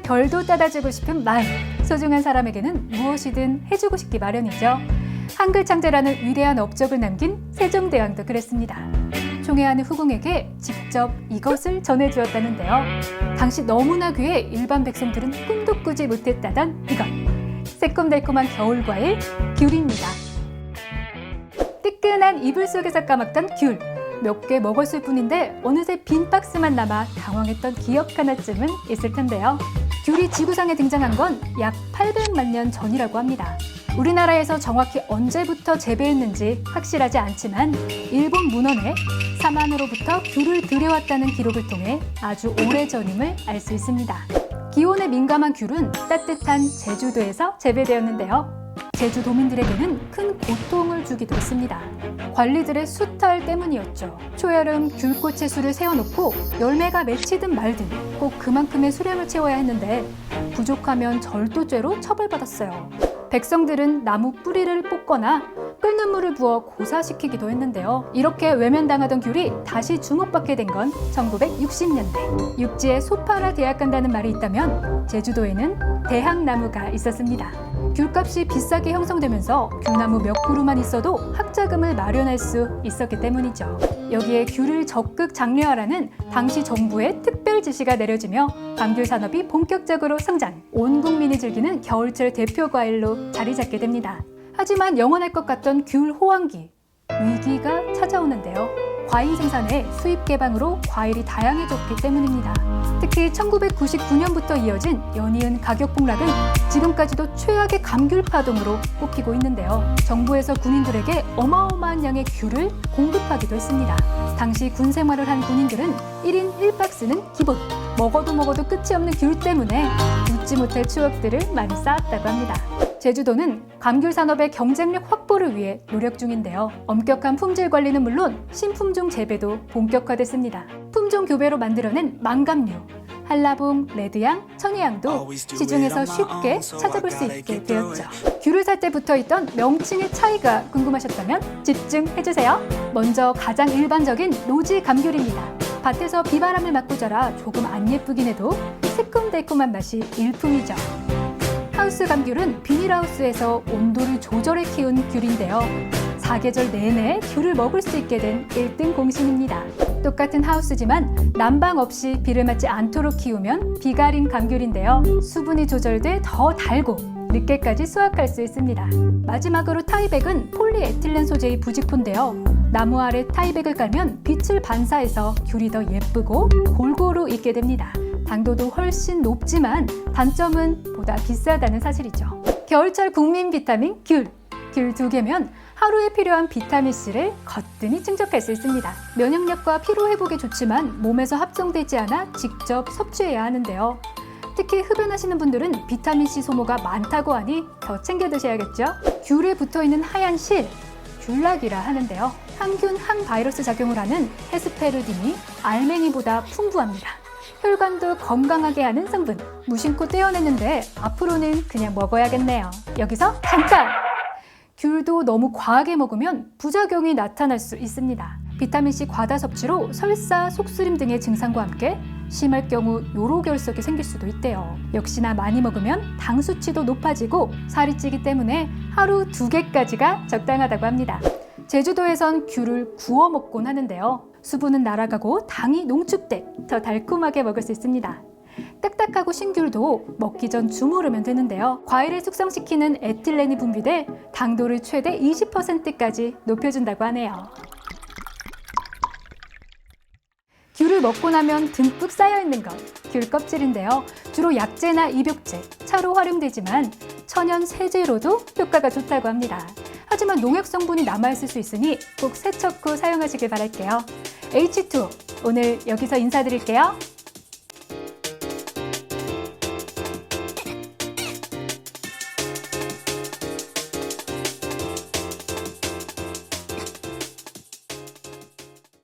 별도 따다주고 싶은 마음, 소중한 사람에게는 무엇이든 해주고 싶기 마련이죠. 한글 창제라는 위대한 업적을 남긴 세종대왕도 그랬습니다. 총애하는 후궁에게 직접 이것을 전해주었다는데요. 당시 너무나 귀해 일반 백성들은 꿈도 꾸지 못했다던 이것. 새콤달콤한 겨울과일 귤입니다. 뜨끈한 이불 속에서 까먹던 귤. 몇 개 먹었을 뿐인데 어느새 빈 박스만 남아 당황했던 기억 하나쯤은 있을 텐데요. 귤이 지구상에 등장한 건 약 800만 년 전이라고 합니다. 우리나라에서 정확히 언제부터 재배했는지 확실하지 않지만 일본 문헌에 사만으로부터 귤을 들여왔다는 기록을 통해 아주 오래전임을 알 수 있습니다. 기온에 민감한 귤은 따뜻한 제주도에서 재배되었는데요. 제주도민들에게는 큰 고통을 주기도 했습니다. 관리들의 수탈 때문이었죠. 초여름 귤꽃에 술을 세워놓고 열매가 맺히든 말든 꼭 그만큼의 수량을 채워야 했는데 부족하면 절도죄로 처벌받았어요. 백성들은 나무 뿌리를 뽑거나 끓는 물을 부어 고사시키기도 했는데요. 이렇게 외면당하던 귤이 다시 주목받게 된 건 1960년대. 육지에 소파라 대학 간다는 말이 있다면 제주도에는 대학나무가 있었습니다. 귤값이 비싸게 형성되면서 귤나무 몇 그루만 있어도 학자금을 마련할 수 있었기 때문이죠. 여기에 귤을 적극 장려하라는 당시 정부의 특별 지시가 내려지며 감귤 산업이 본격적으로 성장, 온 국민이 즐기는 겨울철 대표 과일로 자리 잡게 됩니다. 하지만 영원할 것 같던 귤 호황기, 위기가 찾아오는데요. 과일 생산의 수입 개방으로 과일이 다양해졌기 때문입니다. 특히 1999년부터 이어진 연이은 가격 폭락은 지금까지도 최악의 감귤 파동으로 꼽히고 있는데요. 정부에서 군인들에게 어마어마한 양의 귤을 공급하기도 했습니다. 당시 군 생활을 한 군인들은 1인 1박스는 기본, 먹어도 끝이 없는 귤 때문에 잊지 못할 추억들을 많이 쌓았다고 합니다. 제주도는 감귤 산업의 경쟁력 확보를 위해 노력 중인데요. 엄격한 품질 관리는 물론 신품종 재배도 본격화됐습니다. 품종 교배로 만들어낸 망감류, 한라봉, 레드향, 천혜향도 시중에서 쉽게 찾아볼 수 있게 되었죠. 귤을 살 때 붙어있던 명칭의 차이가 궁금하셨다면 집중해주세요. 먼저 가장 일반적인 노지 감귤입니다. 밭에서 비바람을 맞고 자라 조금 안 예쁘긴 해도 새콤달콤한 맛이 일품이죠. 하우스 감귤은 비닐하우스에서 온도를 조절해 키운 귤인데요. 사계절 내내 귤을 먹을 수 있게 된 1등 공신입니다. 똑같은 하우스지만 난방 없이 비를 맞지 않도록 키우면 비가림 감귤인데요. 수분이 조절돼 더 달고 늦게까지 수확할 수 있습니다. 마지막으로 타이백은 폴리에틸렌 소재의 부직포인데요. 나무 아래 타이백을 깔면 빛을 반사해서 귤이 더 예쁘고 골고루 익게 됩니다. 당도도 훨씬 높지만 단점은 보다 비싸다는 사실이죠. 겨울철 국민 비타민 귤. 귤 2개면 하루에 필요한 비타민C를 거뜬히 충족할 수 있습니다. 면역력과 피로 회복에 좋지만 몸에서 합성되지 않아 직접 섭취해야 하는데요. 특히 흡연하시는 분들은 비타민C 소모가 많다고 하니 더 챙겨 드셔야겠죠. 귤에 붙어있는 하얀 실, 귤락이라 하는데요. 항균, 항바이러스 작용을 하는 헤스페르딘이 알맹이보다 풍부합니다. 혈관도 건강하게 하는 성분, 무심코 떼어냈는데 앞으로는 그냥 먹어야겠네요. 여기서 잠깐! 귤도 너무 과하게 먹으면 부작용이 나타날 수 있습니다. 비타민C 과다 섭취로 설사, 속쓰림 등의 증상과 함께 심할 경우 요로결석이 생길 수도 있대요. 역시나 많이 먹으면 당 수치도 높아지고 살이 찌기 때문에 하루 2개까지가 적당하다고 합니다. 제주도에선 귤을 구워 먹곤 하는데요. 수분은 날아가고 당이 농축돼 더 달콤하게 먹을 수 있습니다. 딱딱하고 신귤도 먹기 전 주무르면 되는데요. 과일을 숙성시키는 에틸렌이 분비돼 당도를 최대 20%까지 높여준다고 하네요. 귤을 먹고 나면 듬뿍 쌓여있는 것, 귤 껍질인데요. 주로 약재나 입욕제, 차로 활용되지만 천연 세제로도 효과가 좋다고 합니다. 하지만 농약 성분이 남아있을 수 있으니 꼭 세척 후 사용하시길 바랄게요. H2O, 오늘 여기서 인사드릴게요.